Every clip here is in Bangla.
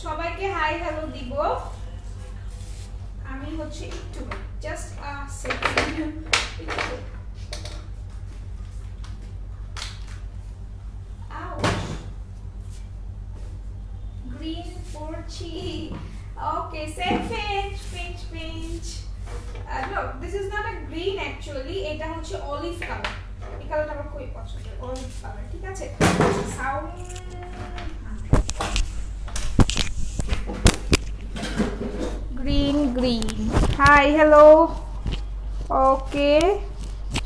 সবাইকে হাই হ্যালো দিব আমি হচ্ছে একটু জাস্ট আ সেকেন্ড গ্রিন পড়ছি ওকে same pinch no this is not a green actually এটা হচ্ছে অলিভ কালার এই কালারটা আমার খুবই পছন্দের অলিভ কালার ঠিক আছে সাউন্ড green hi hello ওকে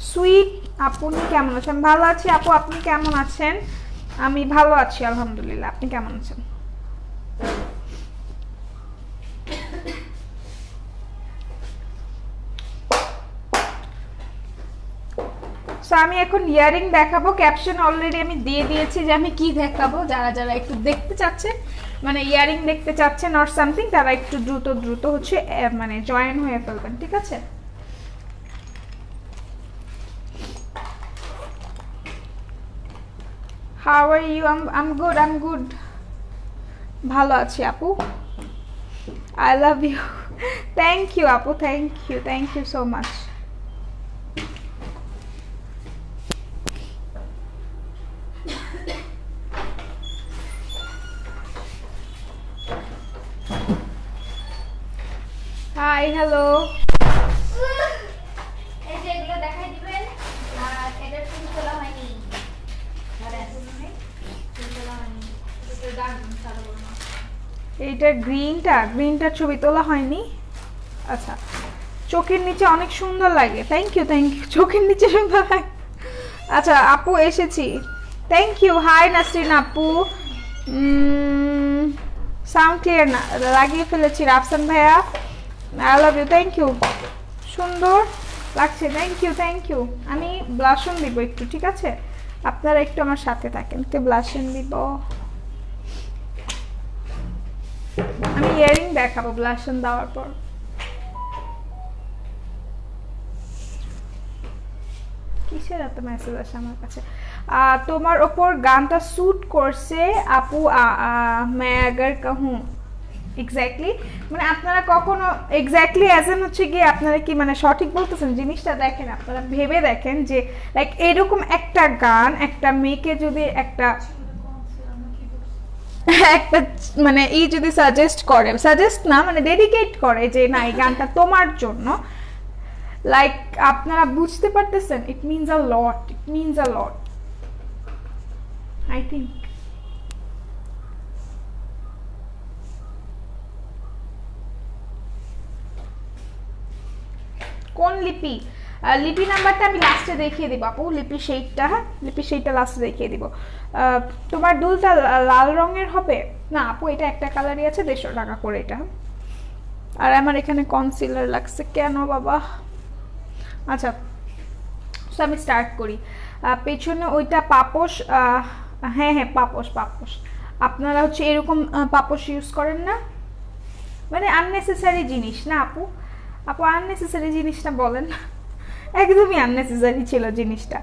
সুইট আপনি কেমন আছেন ভালো আছি আপু আপনি কেমন আছেন আমি ভালো আছি আলহামদুলিল্লাহ আপনি কেমন আছেন সো আমি এখন ইয়ারিং দেখাবো ক্যাপশন অলরেডি আমি দিয়ে দিয়েছি যে আমি কি দেখাবো যারা যারা একটু দেখতে চাচ্ছেন মানে ইয়ারিং দেখতে চাচ্ছেন অর সামথিং তারা একটু দ্রুত হচ্ছে মানে জয়েন হয়ে ফেলবেন ঠিক আছে how are you I am good ভালো আছি আপু I love you thank you আপু thank you so much hi hello এই যে এগুলো দেখাই দিবেন আর এটা ফুল তোলা হয়নি আর এত নেই ফুল তোলা হয়নি এটা দাগ সারা বলবো এইটা গ্রিনটা ছবি তোলা হয়নি আচ্ছা চোখের নিচে অনেক সুন্দর লাগে থ্যাংক ইউ চোখের নিচে সুন্দর লাগে আচ্ছা আপু এসেছি থ্যাংক ইউ হাই নাসরিন আপু সাউন্ড ক্লিয়ার না লাগিয়ে ফেলেছি রাফসান ভাইয়া I love you thank you সুন্দর লাগছে থ্যাংক ইউ আমি ব্লাশন দিব একটু ঠিক আছে আপনারা একটু আমার সাথে থাকেন তো ব্লাশন দিব আমি ইয়ারিং দেখাবো ব্লাশন দেওয়ার পর কিসের এত মেসেজ আসে আমার কাছে তোমার ওপর গানটা স্যুট করছে আপু मैं अगर कहूं এক্স্যাক্টলি মানে আপনারা কখনো এক্স্যাক্টলি অ্যাজ এন হচ্ছে গিয়ে আপনারা কি মানে সঠিক বলতেছেন জিনিসটা দেখেন আপনারা ভেবে দেখেন যে লাইক এরকম একটা গান একটা মেয়েকে যদি একটা মানে এই যদি সাজেস্ট না মানে ডেডিকেট করে যে না এই গানটা তোমার জন্য লাইক আপনারা বুঝতে পারতেছেন it means a lot I think কোন লিপি নাম্বারটা আমি লাস্টে দেখিয়ে দিব আপু লিপি শেডটা লাস্টে দেখিয়ে দিব তোমার দুলটা লাল রঙের হবে না আপু এটা একটা কালারই আছে 150 টাকা করে এটা আর আমার এখানে কনসিলার লাগছে কেন বাবা আচ্ছা সো আমি স্টার্ট করি পেছনে ওইটা পাপোশ হ্যাঁ পাপোশ আপনারা হচ্ছে এরকম পাপোশ ইউজ করেন না মানে আননেসেসারি জিনিস না আপু আননেসেসারি জিনিসটা বলেন একদমই আননেসেসারি ছিল জিনিসটা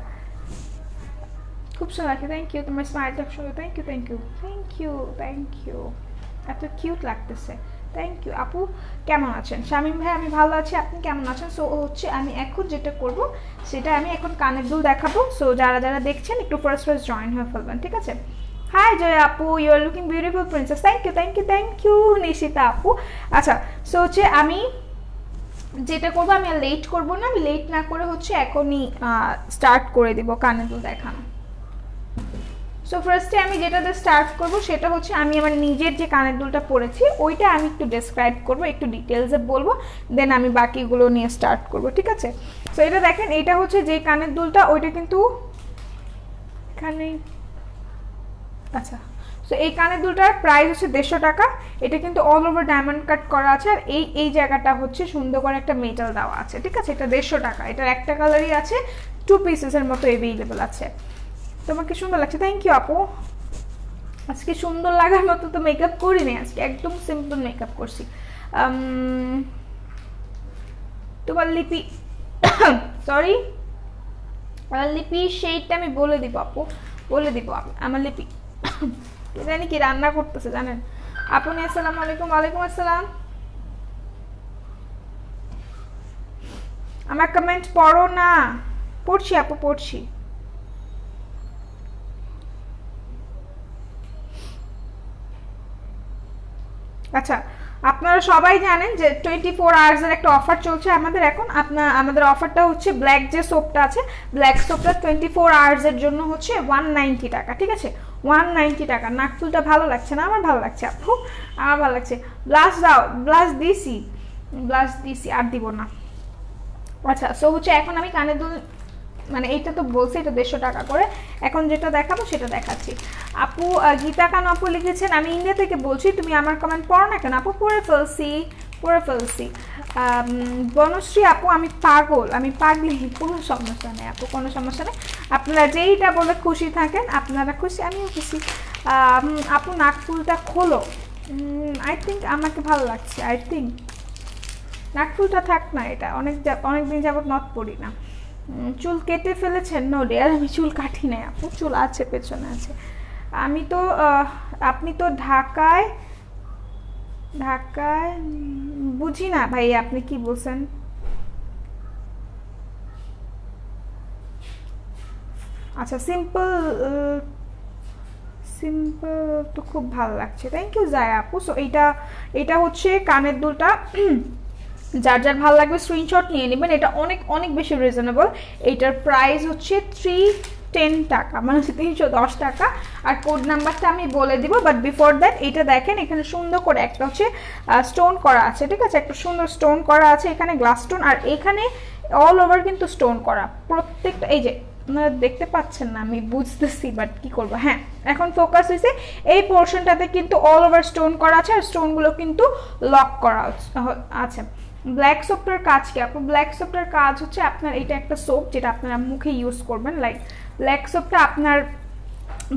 খুব সুন্দর লাগে থ্যাংক ইউ তোমার স্মাইলটা সুন্দর থ্যাংক ইউ এত কিউট লাগতেছে থ্যাংক ইউ আপু, কেমন আছেন? শামীম ভাই আমি ভালো আছি, আপনি কেমন আছেন? সো হচ্ছে আমি এখন যেটা করব সেটা আমি এখন কানের দুল দেখাবো। সো যারা যারা দেখছেন একটু ফার্স্ট জয়েন হয়ে ফেলবেন, ঠিক আছে? হাই জয় আপু, you are looking beautiful princess. Thank you thank you thank you Nishita আপু। আচ্ছা, সো হচ্ছে আমি যেটা করবো, আমি আর লেট করবো না, আমি লেট না করে হচ্ছে এখনই স্টার্ট করে দিব কানের দুল দেখানো। সো ফার্স্টে আমি যেটাতে স্টার্ট করব সেটা হচ্ছে আমি আমার নিজের যে কানের দুলটা পরেছি ওইটা আমি একটু ডেসক্রাইব করব, একটু ডিটেলসে বলবো, দেন আমি বাকিগুলো নিয়ে স্টার্ট করব, ঠিক আছে? সো এটা দেখেন, এটা হচ্ছে যে কানের দুলটা, ওইটা কিন্তু এখানে, আচ্ছা। সো এই কানের দুলটার প্রাইস হচ্ছে 150 টাকা। এটা কিন্তু অল ওভার ডায়মন্ড কাট করা আছে, আর এই জায়গাটা হচ্ছে সুন্দর করে একটা মেটাল দেওয়া আছে, ঠিক আছে? এটা 150 টাকা। এটার একটা কালারই আছে, 2 পিসেসের মতো অ্যাভেলেবল আছে। তোমাকে সুন্দর লাগছে, থ্যাংক ইউ আপু। আজকে সুন্দর লাগার মতো তো মেকআপ করিনি, আজকে একদম সিম্পল মেকআপ করছি। তোমার লিপি সরি লিপি সেইটা আমি বলে দিব আপু, বলে দিব আমার লিপি জানি কি রান্না করতেছে জানেন আপনি। আসসালামু আলাইকুম। ওয়ালাইকুম আসসালাম। আমার কমেন্ট পড়ো না। পড়ছি আপু, পড়ছি। আচ্ছা, আপনারা সবাই জানেন যে 24 আওয়ার্সের একটা অফার চলছে আমাদের এখন। আমাদের অফারটা হচ্ছে ব্ল্যাক যে সোপটা আছে, ব্ল্যাক সোপটা 24 আওয়ার্সের জন্য হচ্ছে 190 টাকা, ঠিক আছে? 190 টাকা। নাকফুলটা ভালো লাগছে না? আমার ভালো লাগছে আপু, আমার ভালো লাগছে। ব্লাশ দাও, ব্লাশ দিছি আর দিব না। আচ্ছা, সো হচ্ছে এখন আমি কানের দুল, মানে এইটা তো বলছে এটা 150 টাকা করে। এখন যেটা দেখাবো সেটা দেখাচ্ছি। আপু গীতা খান আপু লিখেছেন, আমি ইন্ডিয়া থেকে বলছি, তুমি আমার কমেন্ট পড়ো না কেন? আপু পড়ে ফেলছি। বনশ্রী আপু, আমি পাগলি, কোনো সমস্যা নেই আপু, কোনো সমস্যা নেই। আপনারা যেইটা বলে খুশি থাকেন, আপনারা খুশি, আমিও খুশি। আপু নাকফুলটা খোলো। আই থিঙ্ক আমাকে ভালো লাগছে, আই থিঙ্ক নাকফুলটা থাক না, এটা অনেক দিন যাবত নট পড়ি না। চুল কেটে ফেলেছেন? নো ডিয়ার, আমি চুল কাটি নাই আপু, চুল আছে, পেছনে আছে। আমি তো আপনি তো ঢাকায় বুঝি না ভাই, আপনি কি বলছেন? আচ্ছা, সিম্পল তো খুব ভালো লাগছে, থ্যাংক ইউ জায়া আপু। সো এটা হচ্ছে কানের দুলটা। যার যার ভালো লাগবে স্ক্রিনশট নিয়ে নেবেন। এটা অনেক বেশি রিজনেবল। এইটার প্রাইস হচ্ছে 310 টাকা, মানে হচ্ছে 310 টাকা। আর কোড নাম্বারটা আমি বলে দিব, বাট বিফোর দ্যাট এটা দেখেন, এখানে সুন্দর করে একটা হচ্ছে স্টোন করা আছে, ঠিক আছে? একটা সুন্দর স্টোন করা আছে এখানে, গ্লাস স্টোন, আর এখানে অল ওভার কিন্তু স্টোন করা প্রত্যেকটা। এই যে আপনারা দেখতে পাচ্ছেন না, আমি বুঝতেছি, বাট কি করবো। হ্যাঁ, এখন ফোকাস হয়েছে এই পোর্শনটাতে, কিন্তু অল ওভার স্টোন করা আছে, আর স্টোনগুলো কিন্তু লক করা আছে। ব্ল্যাক সোপটার কাজ কি আপু? ব্ল্যাক সোপটার কাজ হচ্ছে আপনার, এটা একটা সোপ যেটা আপনারা মুখে ইউজ করবেন। লাইক ব্ল্যাক সোপটা আপনার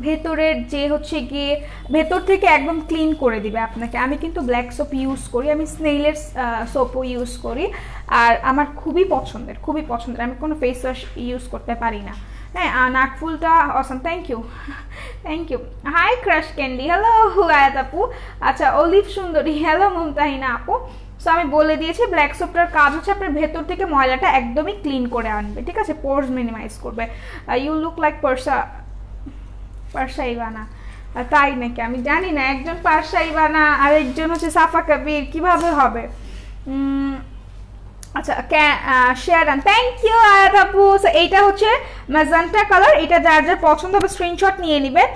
ভেতরের যে হচ্ছে গিয়ে ভেতর থেকে একদম ক্লিন করে দিবে আপনাকে। আমি কিন্তু ব্ল্যাক সোপ ইউজ করি, আমি স্নেইলের সোপও ইউজ করি, আর আমার খুবই পছন্দের। আমি কোনো ফেস ওয়াশ ইউজ করতে পারি না। হ্যাঁ, নাকফুলটা অসম, thank you. Hi crush candy, hello Ayat আপু। আচ্ছা, অলিভ সুন্দরী, হ্যালো মুমতাহিনা আপু। সো আমি বলে দিয়েছি, ব্ল্যাক সোপটার কাজ হচ্ছে আপনার ভেতর থেকে ময়লাটা একদমই ক্লিন করে আনবে, ঠিক আছে? পোর্স মিনিমাইজ করবে। You look like Parsa Evana. তাই নাকি? আমি জানি না, একজন পারসা ইভানা আর একজন হচ্ছে সাফা কবির, কিভাবে হবে? আচ্ছা, শেয়ারান, থ্যাংক ইউ আয়াত আপু। এইটা হচ্ছে ম্যাজেন্টা কালার। এটা যার যার পছন্দ হবে স্ক্রিনশট নিয়ে নেবেন।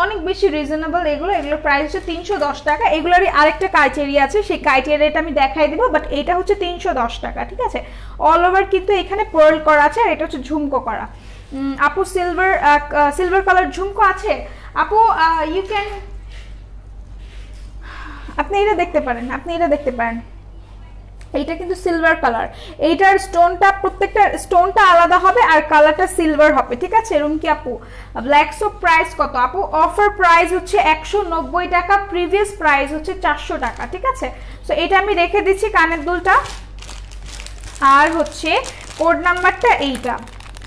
অনেক বেশি রিজনেবল এগুলোর প্রাইস হচ্ছে 310 টাকা। এগুলোরই আরেকটা ক্রাইটেরিয়া আছে, সেই ক্রাইটেরিয়াটা আমি দেখাই দিব, বাট এটা হচ্ছে 310 টাকা, ঠিক আছে? অল ওভার কিন্তু এখানে পার্ল করা আছে, আর এটা হচ্ছে ঝুমকো করা। আপু সিলভার কালার ঝুমকো আছে আপু, ইউ ক্যান, আপনি এটা দেখতে পারেন, এইটা কিন্তু সিলভার কালার। এইটার স্টোনটা, প্রত্যেকটা স্টোনটা আলাদা হবে, আর কালারটা সিলভার হবে, ঠিক আছে? রুমকি আপু, ব্ল্যাক সোপ প্রাইস কত আপু? অফার প্রাইস হচ্ছে 190 টাকা, প্রিভিয়াস প্রাইস হচ্ছে 400 টাকা, ঠিক আছে? সো এটা আমি রেখে দিচ্ছি কানের দুলটা। আর হচ্ছে কোড নাম্বারটা এইটা।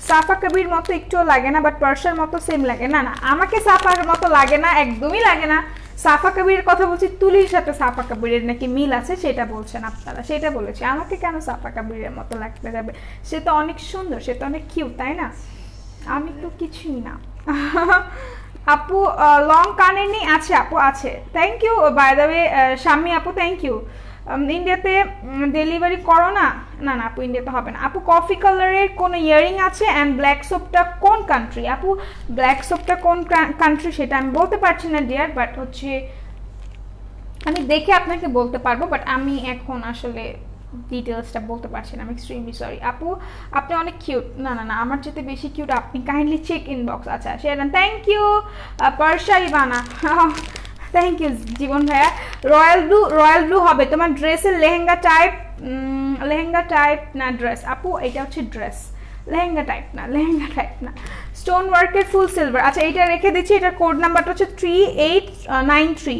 সাফা কবির মতো একটুও লাগে না, বাট পার্সার মতো সেম লাগে না। আমাকে সাফার মতো লাগে না, একদমই লাগে না। সাফা কবিরের কথা বলছি, তুলির সাথে সাফা কবিরের নাকি মিল আছে সেটা বলছেন আপনারা, সেটা বলেছি। আমাকে কেন সাফা কবিরের মতো লাগতে যাবে? সে তো অনেক সুন্দর, সে তো অনেক কিউট, তাই না? আমি তো কিছুই না। আপু লং কানের নেই? আছে আপু, আছে। Thank you by the way Shammi আপু, থ্যাংক ইউ। ইন্ডিয়াতে ডেলিভারি করো না? না না আপু, ইন্ডিয়াতে হবে না। আপু কফি কালারের কোনো ইয়ারিং আছে? অ্যান্ড ব্ল্যাক সোপটা কোন কান্ট্রি? আপু ব্ল্যাক সোপটা কোন কান্ট্রি সেটা আমি বলতে পারছি না ডিয়ার, বাট হচ্ছে আমি দেখে আপনাকে বলতে পারবো, বাট আমি এখন আসলে ডিটেলসটা বলতে পারছি না, আমি এক্সট্রিমলি সরি। আপু আপনি অনেক কিউট। না না না, আমার যেতে বেশি কিউট আপনি, কাইন্ডলি চেক ইনবক্স। আচ্ছা সেটা thank you Parsha Ivana, thank you Jibon ভাইয়া। রয়্যাল ব্লু হবে তোমার ড্রেসের লেহেঙ্গা টাইপ? লেহেঙ্গা টাইপ না ড্রেস? আপু এটা হচ্ছে ড্রেস, লেহেঙ্গা টাইপ না, লেহেঙ্গা টাইপ না। স্টোন ওয়ার্কের ফুল সিলভার, আচ্ছা এইটা রেখে দিচ্ছি, এটার কোড নাম্বারটা হচ্ছে 3893।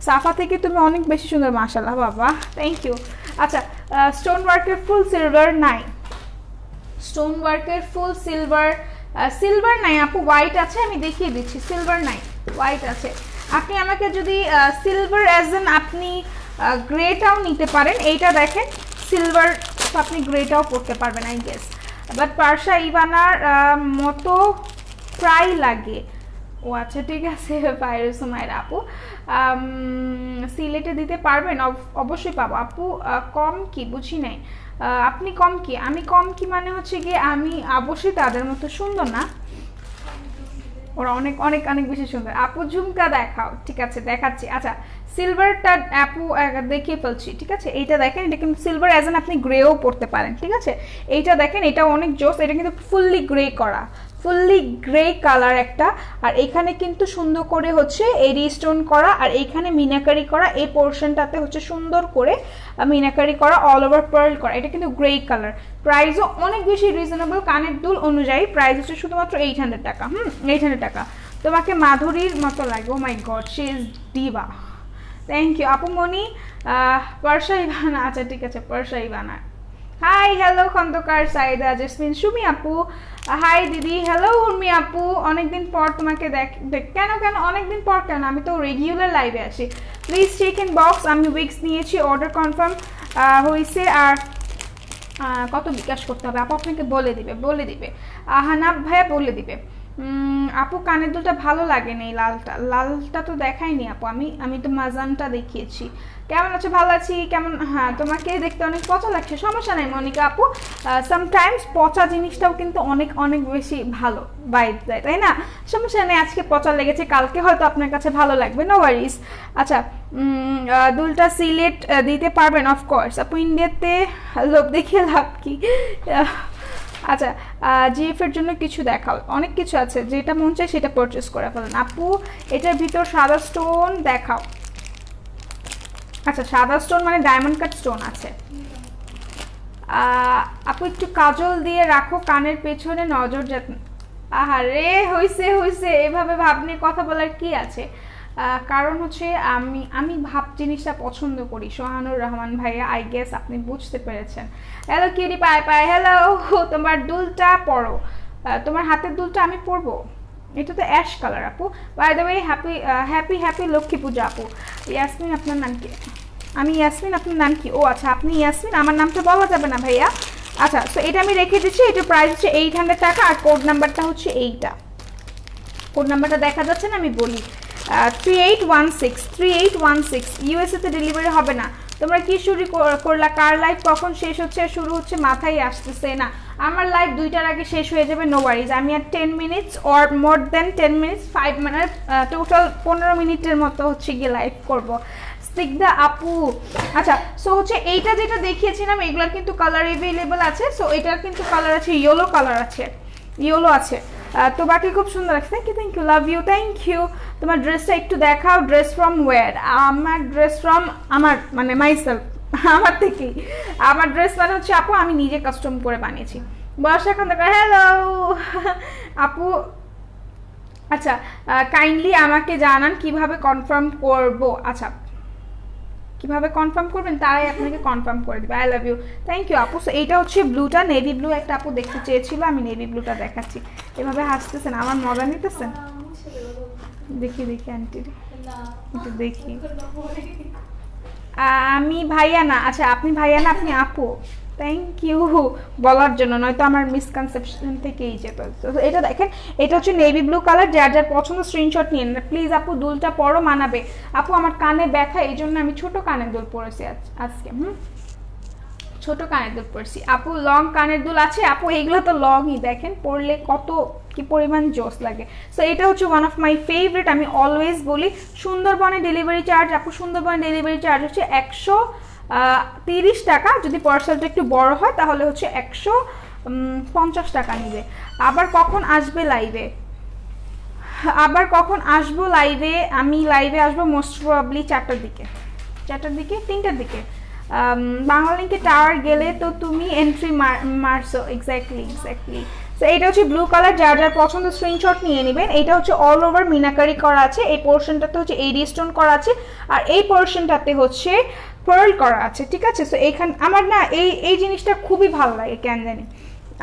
সাফা থেকে তুমি অনেক বেশি সুন্দর, মাশাআল্লাহ বাবা, থ্যাংক ইউ। আচ্ছা স্টোন ওয়ার্কের ফুল সিলভার নাই, স্টোন ওয়ার্কের ফুল সিলভার সিলভার নাই আপু, হোয়াইট আছে, আমি দেখিয়ে দিচ্ছি। সিলভার নাই, হোয়াইট আছে। আপনি আমাকে যদি সিলভার অ্যাজ এন আপনি গ্রেটাও নিতে পারেন, এইটা দেখেন সিলভার, তো আপনি গ্রেটাও পড়তে পারবেন আই গেস, বাট পার্শা ইভানার মতো প্রায় লাগে। ও আচ্ছা ঠিক আছে পাইরোসোমাইর আপু, সিলেটে দিতে পারবেন? অবশ্যই পাবো আপু। কম কি বুঝি নাই, আপনি কম কি? আমি কম কি মানে হচ্ছে গিয়ে আমি অবশ্যই তাদের মতো সুন্দর না, ওরা অনেক অনেক অনেক বেশি সুন্দর। আপু ঝুমকা দেখাও, ঠিক আছে দেখাচ্ছি। আচ্ছা সিলভারটা আপু দেখিয়ে ফেলছি, ঠিক আছে। এইটা দেখেন, এটা কিন্তু সিলভার অ্যাজ এন আপনি গ্রেও পড়তে পারেন, ঠিক আছে। এইটা দেখেন, এটা অনেক জোস, এটা কিন্তু ফুললি গ্রে করা, ফুললি গ্রে কালার একটা। আর এখানে কিন্তু সুন্দর করে হচ্ছে এডি স্টোন করা, আর এইখানে মিনাকারি করা, এই পোর্শনটাতে হচ্ছে সুন্দর করে মিনাকারি করা, অল ওভার পার্ল করা। এটা কিন্তু গ্রে কালার, প্রাইসও অনেক বেশি রিজনেবল, কানের দুল অনুযায়ী প্রাইস হচ্ছে শুধুমাত্র 800 টাকা। 800 টাকা। তোমাকে মাধুরীর মতো লাগে, oh my god she is diva, thank you আপু মনি। পার্শা ইভানা, আচ্ছা ঠিক আছে পার্শা ইভানা। হাই হ্যালো খন্দকার সাইদা জেসমিন সুমি আপু, হাই দিদি, হ্যালো উর্মি আপু, অনেকদিন পর তোমাকে কেন কেন অনেকদিন পর কেন? আমি তো রেগুলার লাইভে আসি। প্লিজ চেক ইন বক্স, আমি উইক্স নিয়েছি, অর্ডার কনফার্ম হয়েছে। আর কত বিকাশ করতে হবে আপু? আপনাকে বলে দিবে হানাব ভাইয়া বলে দিবে। আপু কানের দুলটা ভালো লাগে না, এই লালটা তো দেখাইনি আপু, আমি তো মাজানটা দেখিয়েছি। কেমন আছো? ভালো আছি। কেমন? হ্যাঁ তোমাকে দেখতে অনেক পচা লাগছে, সমস্যা নাই মনিকা আপু, সামটাইমস পচা জিনিসটাও কিন্তু অনেক অনেক বেশি ভালো ভাইব দেয়, তাই না? সমস্যা নেই, আজকে পচা লেগেছে, কালকে হয়তো আপনার কাছে ভালো লাগবে, নো ওয়ারিস। আচ্ছা দুলটা সিলেট দিতে পারবেন? অফকোর্স আপু, ইন্ডিয়াতে লোভ দেখিয়ে লাভ কি? আচ্ছা জিএফ এর জন্য কিছু দেখাও, অনেক কিছু আছে, যেটা মন চায় সেটা পারচেস করে ফেলেন আপু। এটার ভিতর সাদা স্টোন দেখাও। আচ্ছা সাদা স্টোন মানে ডায়মন্ড কাট স্টোন আছে। আপু একটু কাজল দিয়ে রাখো কানের পেছনে, নজর যাত। আহারে হইছে, এভাবে ভাব নিয়ে কথা বলার কি আছে? কারণ হচ্ছে আমি ভাব জিনিসটা পছন্দ করি। সোহানুর রহমান ভাইয়া, আই গেস আপনি বুঝতে পেরেছেন। হ্যালো কিউটি পায় হ্যালো, তোমার দুলটা পরো, তোমার হাতের দুলটা আমি পরবো। এটা তো অ্যাশ কালার আপু। By the way happy Lakshmi Puja আপু। ইয়াসমিন আপনার নাম কি? আমি ইয়াসমিন, আপনার নাম কি? ও আচ্ছা আপনি ইয়াসমিন, আমার নামটা বলা যাবে না ভাইয়া। আচ্ছা তো এটা আমি রেখে দিচ্ছি, এটা প্রাইস হচ্ছে 800 টাকা, আর কোড নাম্বারটা হচ্ছে এইটা। কোড নাম্বারটা দেখা যাচ্ছে না, আমি বলি 3816 ইউএসএ তে ডেলিভারি হবে না। তোমরা কি শুরু করলা? কার লাইভ কখন শেষ হচ্ছে? শুরু হচ্ছে মাথায় আসতেছে না। আমার লাইভ 2টার আগে শেষ হয়ে যাবে, নো ওয়ারিজ। আমি আর 10 minutes or more than 10 minutes 5 মানে টোটাল 15 মিনিটের মতো হচ্ছে গিয়ে লাইভ করব। স্নিগ্ধা আপু, আচ্ছা সো হচ্ছে এইটা যেটা দেখিয়েছিলাম এগুলার কিন্তু কালার অ্যাভেলেবল আছে। সো এটার কিন্তু কালার আছে, ইয়েলো কালার আছে, ইয়েলো আছে। তো বাকি খুব সুন্দর আছে, thank you love you, thank you. তোমার ড্রেসটা একটু দেখাও। Dress from where? আমার ড্রেস ফ্রম আমার মানে মাইসেলফ, আমার থেকেই। আমার ড্রেস মানে হচ্ছে আপু আমি নিজে কাস্টম করে বানিয়েছি। বর্ষা খন্দকার, হ্যালো আপু। আচ্ছা কাইন্ডলি আমাকে জানান কিভাবে কনফার্ম করব। আচ্ছা কিভাবে কনফার্ম করবেন তারাই আপনাকে কনফার্ম করে দিবে। I love you, thank you আপু। সো এইটা হচ্ছে ব্লুটা, নেভি ব্লু একটা আপু দেখতে চেয়েছিল, আমি নেভি ব্লুটা দেখাচ্ছি। এভাবে হাসতেছেন, আমার মজা নিতেছেন? দেখি আন্টি না একটু দেখি। আমি ভাইয়া না, আচ্ছা আপনি ভাইয়া না, আপনি আপু। থ্যাংক ইউ বলার জন্য, নয়তো আমার মিসকনসেপশন থেকেই যেত। তো এটা দেখেন, এটা হচ্ছে নেভি ব্লু কালার, যার যার পছন্দ স্ক্রিনশট নিয়ে নেন প্লিজ। আপু দুলটা পরো, মানাবে। আপু আমার কানে ব্যথা, এই জন্য আমি ছোট কানের দুল পরেছি আজকে। ছোট কানের দুল পরছি। আপু লং কানের দুল আছে? আপু এইগুলো তো লংই, দেখেন পরলে কত কি পরিমাণ জোস লাগে। সো এটা হচ্ছে ওয়ান অফ মাই ফেভারিট, আমি অলওয়েজ বলি। সুন্দরবনে ডেলিভারি চার্জ, আপু সুন্দরবনে ডেলিভারি চার্জ হচ্ছে 130 টাকা, যদি পার্সেলটা একটু বড় হয় তাহলে হচ্ছে 150 টাকা নেবে। আবার কখন আসবে লাইভে? আবার কখন আসবো লাইভে? আমি লাইভে আসবো মোস্ট প্রবাবলি 4টার দিকে, 3টার দিকে। বাংলা লিঙ্কে টাওয়ার গেলে তো তুমি এন্ট্রি মারছো। এক্স্যাক্টলি। তো এটা হচ্ছে ব্লু কালার, যার যার পছন্দ স্ক্রিনশট নিয়ে নেবেন। এটা হচ্ছে অল ওভার মিনাকারি করা আছে, এই পোর্শনটাতে হচ্ছে এডি স্টোন করা আছে, আর এই পোর্শনটাতে হচ্ছে পার্ল করা আছে, ঠিক আছে। সো এইখানে আমার না এই জিনিসটা খুবই ভালো লাগে, কেন জানি,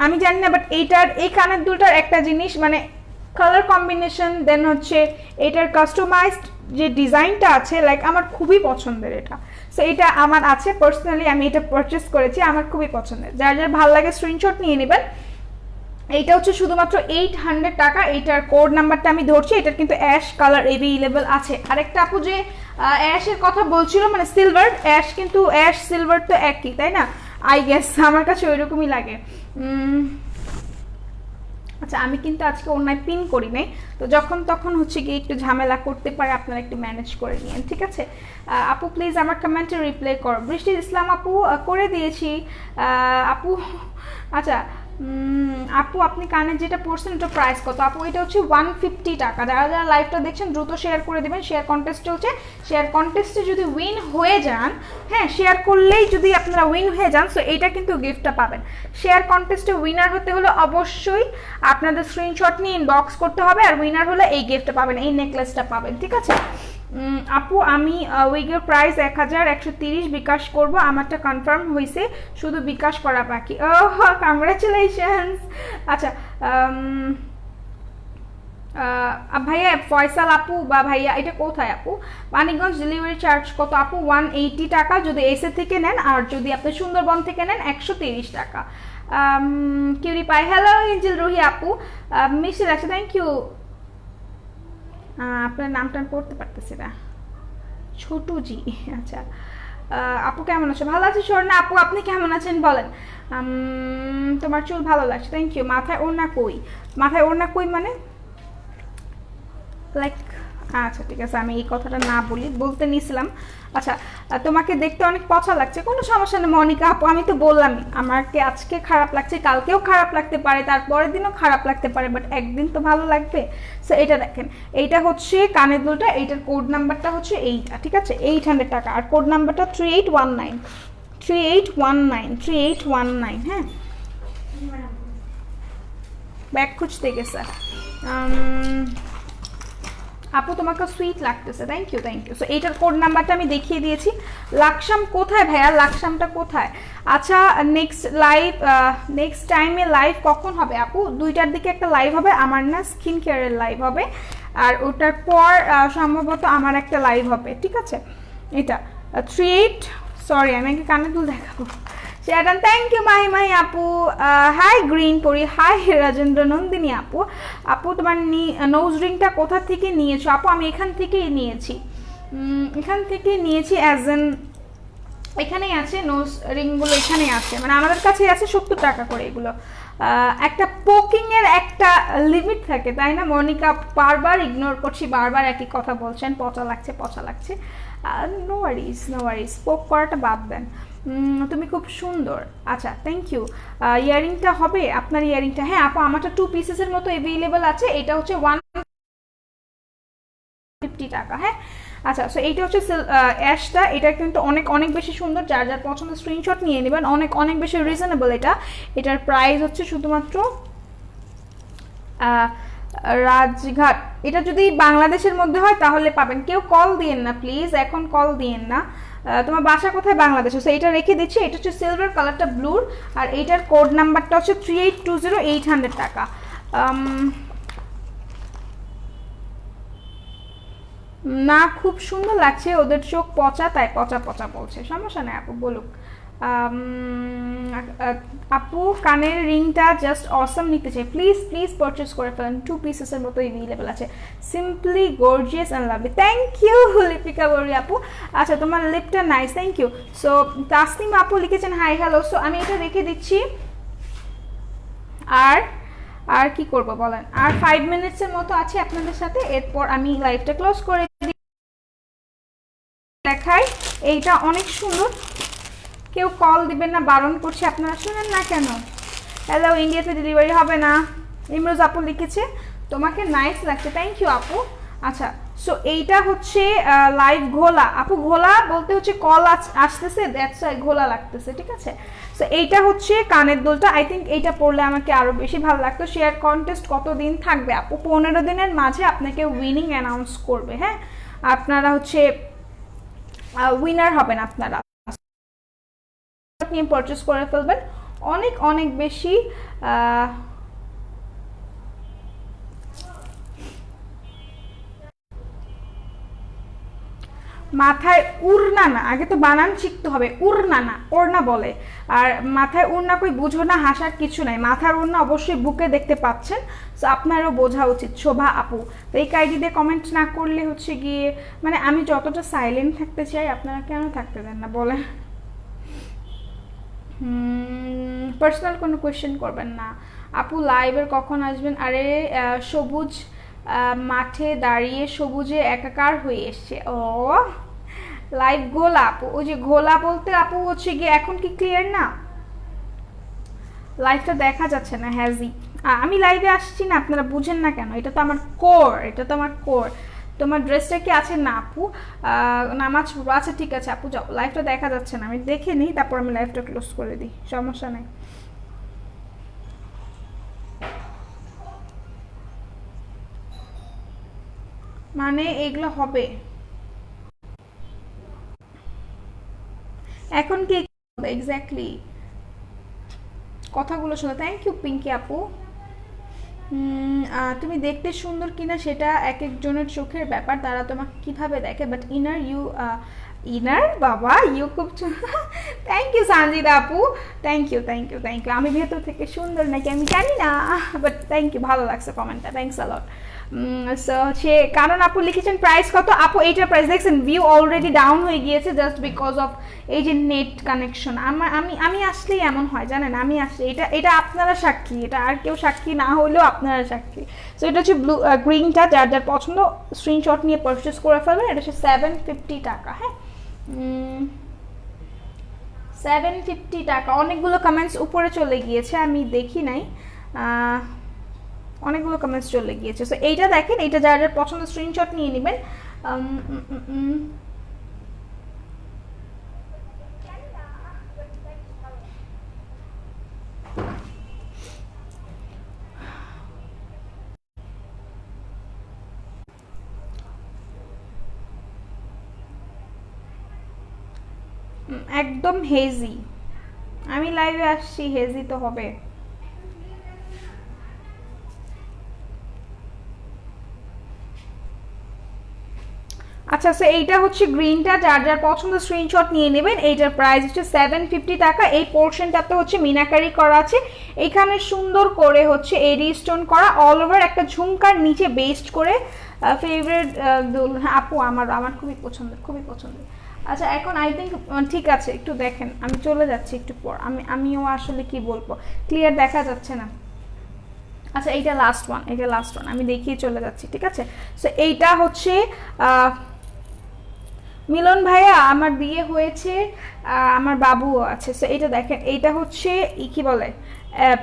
আমি জানি না, বাট এইটার এই কানের দুলটার একটা জিনিস, মানে কালার কম্বিনেশন, দেন হচ্ছে এটার কাস্টমাইজড যে ডিজাইনটা আছে, লাইক আমার খুবই পছন্দের এটা। সো এটা আমার আছে পার্সোনালি, আমি এটা পারচেস করেছি, আমার খুবই পছন্দের। যার যার ভালো লাগে স্ক্রিনশট নিয়ে নেবেন। এইটা হচ্ছে শুধুমাত্র 800 টাকা। এইটার কোড নাম্বারটা আমি ধরছি, এটার কিন্তু অ্যাশ কালার অ্যাভেলেবল আছে। আরেকটা আপু যে অ্যাশের কথা বলছিল, মানে সিলভার অ্যাশ, কিন্তু অ্যাশ সিলভার তো একই, তাই না? আই গেস আমার কাছে ওইরকমই লাগে। আচ্ছা আমি কিন্তু আজকে অন্যায় পিন করি নাই, তো যখন তখন হচ্ছে গিয়ে একটু ঝামেলা করতে পারে, আপনারা একটু ম্যানেজ করে নিন, ঠিক আছে। আপু প্লিজ আমার কমেন্টে রিপ্লাই করো। বৃষ্টি ইসলাম আপু করে দিয়েছি। আপু আচ্ছা আপু আপনি কানের যেটা পড়ছেন ওটা প্রাইস কত? আপু এটা হচ্ছে 150 টাকা। যারা যারা লাইভটা দেখছেন দ্রুত শেয়ার করে দেবেন, শেয়ার কন্টেস্ট চলছে। শেয়ার কন্টেস্টে যদি উইন হয়ে যান, হ্যাঁ শেয়ার করলেই যদি আপনারা উইন হয়ে যান, সো এইটা কিন্তু গিফটটা পাবেন। শেয়ার কন্টেস্টে উইনার হতে হলে অবশ্যই আপনাদের স্ক্রিনশট নিয়ে ইনবক্স করতে হবে, আর উইনার হলে এই গিফটটা পাবেন, এই নেকলেসটা পাবেন, ঠিক আছে। আপু আমি উইগের প্রাইস 1130 বিকাশ করব, আমারটা কনফার্ম হয়েছে, শুধু বিকাশ করা বাকি। ওহ কংগ্রাচুলেশনস। আচ্ছা ভাইয়া ফয়সাল আপু বা ভাইয়া এটা কোথায় আপু? মানিকগঞ্জ ডেলিভারি চার্জ কত আপু? 180 টাকা যদি এসে থেকে নেন, আর যদি আপনি সুন্দরবন থেকে নেন 130 টাকা। কিউরি পাই, হ্যালো এঞ্জেল রুহি আপু, মিষ্টি লাগছে, থ্যাংক ইউ। আপনার নামটা পড়তে পারতেছি না, ছোটু জি। আচ্ছা আপু কেমন আছো? ভালো আছি স্বর্ণা আপু, আপনি কেমন আছেন বলেন? তোমার চুল ভালো লাগছে, থ্যাংক ইউ। মাথায় ওড়না কই? মাথায় ওড়না কই মানে লাইক, আচ্ছা ঠিক আছে, আমি এই কথাটা না বলতে নিয়েছিলাম। আচ্ছা তোমাকে দেখতে অনেক পচা লাগছে, কোনো সমস্যা নেই মনিকা আপু, আমি তো বললামই আমাকে আজকে খারাপ লাগছে, কালকেও খারাপ লাগতে পারে, তারপরের দিনও খারাপ লাগতে পারে, বাট একদিন তো ভালো লাগবে। সো এটা দেখেন, এইটা হচ্ছে কানের দুলটা, এইটার কোড নাম্বারটা হচ্ছে এইটা, ঠিক আছে, 800 টাকা, আর কোড নাম্বারটা 3819। হ্যাঁ ব্যাগ খুঁজতে গেছে। আপু তোমাকে সুইট লাগতেছে, থ্যাংক ইউ। সো এইটার কোড নাম্বারটা আমি দেখিয়ে দিয়েছি। লাকসাম কোথায় ভাইয়া? লাকসামটা কোথায়? আচ্ছা নেক্সট টাইমে লাইভ কখন হবে আপু? 2টার দিকে একটা লাইভ হবে আমার, না স্কিন কেয়ারের লাইভ হবে, আর ওটার পর সম্ভবত আমার একটা লাইভ হবে, ঠিক আছে। এটা 38, সরি আমি আগে কানে দুল দেখাবো। শেয়ারডান, থ্যাংক ইউ মাহি আপু। হাই গ্রিন পরি, হাই রাজেন্দ্র নন্দিনী আপু। আপু তোমার নোজ রিংটা কোথা থেকে নিয়েছো? আপু আমি এখান থেকেই নিয়েছি, অ্যাজ এন এখানেই আছে, নোজ রিংগুলো এখানেই আছে, মানে আমাদের কাছেই আছে, 70 টাকা করে এগুলো। একটা পোকিংয়ের একটা লিমিট থাকে, তাই না মনিকা? বারবার ইগনোর করছি, বারবার একই কথা বলছেন, পচা লাগছে। নো ওয়ারিজ, পোক করাটা বাদ দেন। তুমি খুব সুন্দর। আচ্ছা থ্যাংক ইউ। ইয়ারিংটা হবে আপনার? ইয়ারিংটা হ্যাঁ আপু আমারটা 2 পিসেসের মতো অ্যাভেলেবল আছে, এটা হচ্ছে 150 টাকা। হ্যাঁ আচ্ছা, সো এইটা হচ্ছে অ্যাশটা, এটা কিন্তু অনেক বেশি সুন্দর, যার যার পছন্দ স্ক্রিনশট নিয়ে নেবেন, অনেক বেশি রিজনেবল। এটার প্রাইস হচ্ছে শুধুমাত্র রাজঘাট। এটা যদি বাংলাদেশের মধ্যে হয় তাহলে পাবেন। কেউ কল দিয়েন না প্লিজ, এখন কল দিয়েন না। তোমার বাসা কোথায়? বাংলাদেশে। সো এটা রেখে দিচ্ছি, এটা হচ্ছে সিলভার কালারটা ব্লুর, আর এইটার কোড নাম্বারটা হচ্ছে 3820, 800 টাকা। না খুব সুন্দর লাগছে, ওদের চোখ পচা তাই পচা পচা বলছে, সমস্যা নেই আপু বলুক। আপু কানের রিংটা জাস্ট অসম নিতে চাই, প্লিজ প্লিজ পারচেস করে ফেলেন, 2 পিসেসের মতো অ্যাভেলেবল আছে, simply gorgeous and lovely. Thank you Lipika বড়ি আপু। আচ্ছা তোমার লিপটা nice, thank you. So Tasnim আপু লিখেছেন হাই হ্যালো, সো আমি এটা রেখে দিচ্ছি। আর আর কি করব বলেন, আর 5 মিনিটসের মতো আছে আপনাদের সাথে, এরপর আমি লাইভটা ক্লোজ করে দেখাই। এইটা অনেক সুন্দর, কেউ কল দিবেন না বারণ করছে, আপনারা শুনেন না কেন? হ্যালো, ইন্ডিয়াতে ডেলিভারি হবে না, ইমরোজ আপু লিখেছে। তোমাকে নাইস লাগছে, থ্যাংক ইউ আপু। আচ্ছা সো এইটা হচ্ছে লাইভ ঘোলা আপু, ঘোলা বলতে হচ্ছে কল আসতেছে, দ্যাটস ওয়াই ঘোলা লাগতেছে, ঠিক আছে। সো এইটা হচ্ছে কানের দুলটা, আই থিঙ্ক এইটা পরলে আমাকে আরও বেশি ভালো লাগতো। শেয়ার কন্টেস্ট কতদিন থাকবে আপু? 15 দিনের মাঝে আপনাকে উইনিং অ্যানাউন্স করবে, হ্যাঁ আপনারা হচ্ছে উইনার হবেন, আপনারা নিয়ে পারচেস করে ফেলবেন। অনেক অনেক বেশি মাথায় উড়না না, আগে তো বানান শিখতে হবে, উড়না না ওড়না বলে, আর মাথায় উড়না কই বুঝো না, হাসার কিছু নাই, মাথার উড়না অবশ্যই বুকে দেখতে পাচ্ছেন, সো আপনারও বোঝা উচিত। শোভা আপু, তো এই আইডি দিয়ে কমেন্ট না করলে হচ্ছে গিয়ে মানে আমি যতটা সাইলেন্ট থাকতে চাই আপনারা কেন থাকতে দেন না বলেন? পার্সোনাল কোনো কোয়েশ্চেন করবেন না আপু। লাইভের কখন আসবেন? আরে সবুজ মাঠে দাঁড়িয়ে সবুজে একাকার হয়ে এসছে। ও লাইভ ঘোলা আপু, ওই যে ঘোলা বলতে আপু হচ্ছে গিয়ে এখন কি ক্লিয়ার না? লাইভটা দেখা যাচ্ছে না হ্যাজি, আমি লাইভে আসছি না, আপনারা বুঝেন না কেন? এটা তো আমার কোর, এটা তো আমার কোর। তোমার ড্রেসটা কি আছে না আপু? নামাজ পড়বো, আচ্ছা ঠিক আছে আপু যাও, লাইভটা দেখা যাচ্ছে না, আমি দেখে নিই তারপর আমি লাইভটা ক্লোজ করে দিই, সমস্যা নেই। মানে এগুলো হবে এখন কি এক্স্যাক্টলি কথাগুলো শোনো। থ্যাংক ইউ পিঙ্কি আপু। তুমি দেখতে সুন্দর কিনা সেটা এক একজনের চোখের ব্যাপার, তারা তোমাকে কিভাবে দেখে, বাট ইনার বাবা ইউ খুব থ্যাংক ইউ সানজিদা আপু, thank you thank you thank you. আমি ভেতর থেকে সুন্দর নাকি আমি জানি না, বাট থ্যাংক ইউ, ভালো লাগছে কমেন্টটা, থ্যাংকস আ লট। সো হচ্ছে কারণ আপু লিখেছেন প্রাইস কত আপু? এইটার প্রাইস দেখছেন ভিউ অলরেডি ডাউন হয়ে গিয়েছে জাস্ট বিকজ অফ এই যে নেট কানেকশন। আমি আসলেই এমন হয় জানেন, আমি আসলে এটা আপনারা সাক্ষী, এটা আর কেউ সাক্ষী না হলেও আপনারা সাক্ষী। সো এটা হচ্ছে ব্লু গ্রিনটা, যার যার পছন্দ স্ক্রিনশট নিয়ে পারচেস করে ফেলবেন। এটা হচ্ছে 750 টাকা, হ্যাঁ 750 টাকা। অনেকগুলো কমেন্টস উপরে চলে গিয়েছে, আমি দেখি নাই, অনেকগুলো কমেন্টস চলে গিয়েছে। সো এইটা দেখেন, এইটা যার যার পছন্দ স্ক্রিনশট নিয়ে নেবেন। একদম হেজি, আমি লাইভে আসছি, হেজি তো হবে। আচ্ছা সো এইটা হচ্ছে গ্রিনটা, যার যার পছন্দ স্ক্রিনশট নিয়ে নেবেন। এইটার প্রাইস হচ্ছে 750 টাকা। এই পোর্শনটাতে হচ্ছে মিনাকারি করা আছে, এখানে সুন্দর করে হচ্ছে এডি স্টোন করা, অল ওভার একটা ঝুমকার নিচে বেস্ট করে। ফেভারিট আপু আমার খুবই পছন্দের, খুবই পছন্দের। আচ্ছা এখন আই থিঙ্ক ঠিক আছে, একটু দেখেন, আমি চলে যাচ্ছি একটু পর, আমিও আসলে কি বলবো, ক্লিয়ার দেখা যাচ্ছে না। আচ্ছা এইটা লাস্ট ওয়ান, এটা লাস্ট ওয়ান, আমি দেখিয়ে চলে যাচ্ছি, ঠিক আছে। সো এইটা হচ্ছে মিলন ভাইয়া আমার বিয়ে হয়েছে, আমার বাবুও আছে। সো এইটা দেখেন, এইটা হচ্ছে কি বলে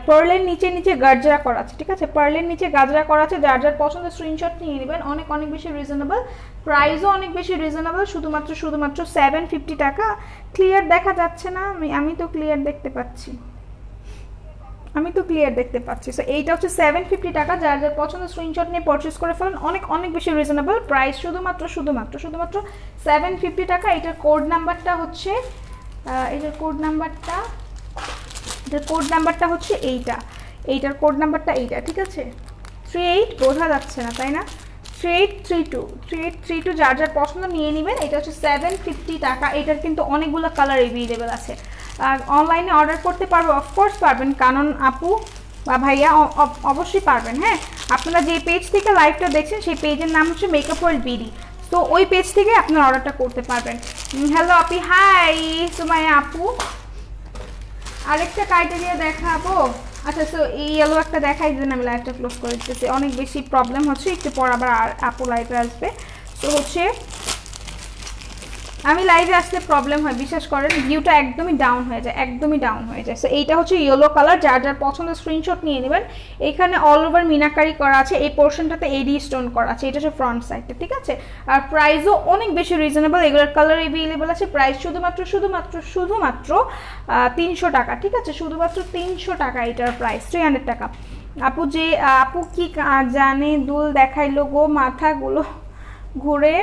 পার্লের নিচে নিচে গাজরা করা আছে, ঠিক আছে, পার্লের নিচে গাজরা করা আছে। যার যার পছন্দ স্ক্রিনশট নিয়ে নেবেন, অনেক অনেক বেশি রিজনেবল, প্রাইসও অনেক বেশি রিজনেবল, শুধুমাত্র 750 টাকা। ক্লিয়ার দেখা যাচ্ছে না? আমি তো ক্লিয়ার দেখতে পাচ্ছি, সো এইটা হচ্ছে 750 টাকা। যার যার পছন্দ স্ক্রিনশট নিয়ে পারচেস করে ফেলেন, অনেক অনেক বেশি রিজনেবল প্রাইস, শুধুমাত্র 750 টাকা। এটার কোড নাম্বারটা হচ্ছে হচ্ছে এইটার কোড নাম্বারটা এইটা, ঠিক আছে, 38 বোঝা যাচ্ছে না তাই না? 3832 যার যার পছন্দ নিয়ে নেবেন। এটা হচ্ছে 750 টাকা। এটার কিন্তু অনেকগুলো কালার অ্যাভেলেবেল আছে। আর অনলাইনে অর্ডার করতে পারবো, অফকোর্স পারবেন, কারণ আপু বা ভাইয়া অবশ্যই পারবেন। হ্যাঁ, আপনারা যে পেজ থেকে লাইভটা দেখছেন সেই পেজের নাম হচ্ছে মেকআপ ওয়ার্ল্ড বিডি, তো ওই পেজ থেকে আপনারা অর্ডারটা করতে পারবেন। হ্যালো আপি, হাই সুমাইয়া আপু। আরেকটা ক্রাইটেরিয়া দেখাবো। আচ্ছা, সো এই ইয়েলো একটা দেখাই দিন, আমি লাইভটা ক্লোজ করে দিতেছি, অনেক বেশি প্রবলেম হচ্ছে, একটু পর আবার আপু লাইভে আসবে। তো হচ্ছে আমি লাইভে আসলে প্রবলেম হয়, বিশ্বাস করেন, ভিউটা একদমই ডাউন হয়ে যায়, একদমই ডাউন হয়ে যায়। সো এইটা হচ্ছে ইয়েলো কালার, যার যার পছন্দ স্ক্রিনশট নিয়ে নেবেন। এখানে অল ওভার মিনাকারি করা আছে, এই পোর্শনটাতে এডি স্টোন করা আছে, এটা হচ্ছে ফ্রন্ট সাইডটা, ঠিক আছে। আর প্রাইসও অনেক বেশি রিজনেবল, এগুলোর কালার অ্যাভেলেবল আছে। প্রাইস শুধুমাত্র 300 টাকা, ঠিক আছে, শুধুমাত্র 300 টাকা এটার প্রাইস, 300 টাকা। আপু যে আপু কি জানে দুল দেখাইলো গো, মাথাগুলো ঘুরে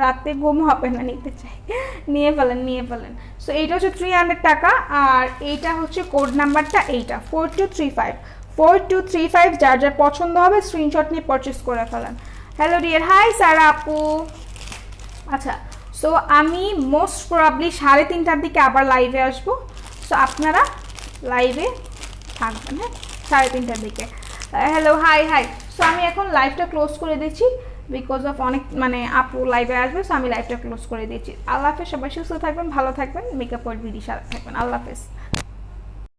রাতে ঘুম হবে না, নিতে চাই, নিয়ে ফেলেন। সো এইটা হচ্ছে 300 টাকা। আর এইটা হচ্ছে কোড নাম্বারটা, এইটা 4235, যার যার পছন্দ হবে স্ক্রিনশট নিয়ে পারচেস করে ফেলেন। হ্যালো ডিয়ার, হাই সারা আপু। আচ্ছা, সো আমি মোস্ট প্রবাবলি 3:30টার দিকে আবার লাইভে আসবো, সো আপনারা লাইভে থাকবেন। হ্যাঁ, 3:30টার দিকে। Hello, high. সো আমি এখন লাইভটা ক্লোজ করে দিচ্ছি, বিকজ অফ অনেক আপু লাইভে আসবে, সো আমি লাইভটা ক্লোজ করে দিচ্ছি। আল্লাহ হাফেজ, সবাই সুস্থ থাকবেন, ভালো থাকবেন, মেকআপ ওয়ার্ল্ড বিডি সাথে থাকবেন। আল্লাহ হাফেজ।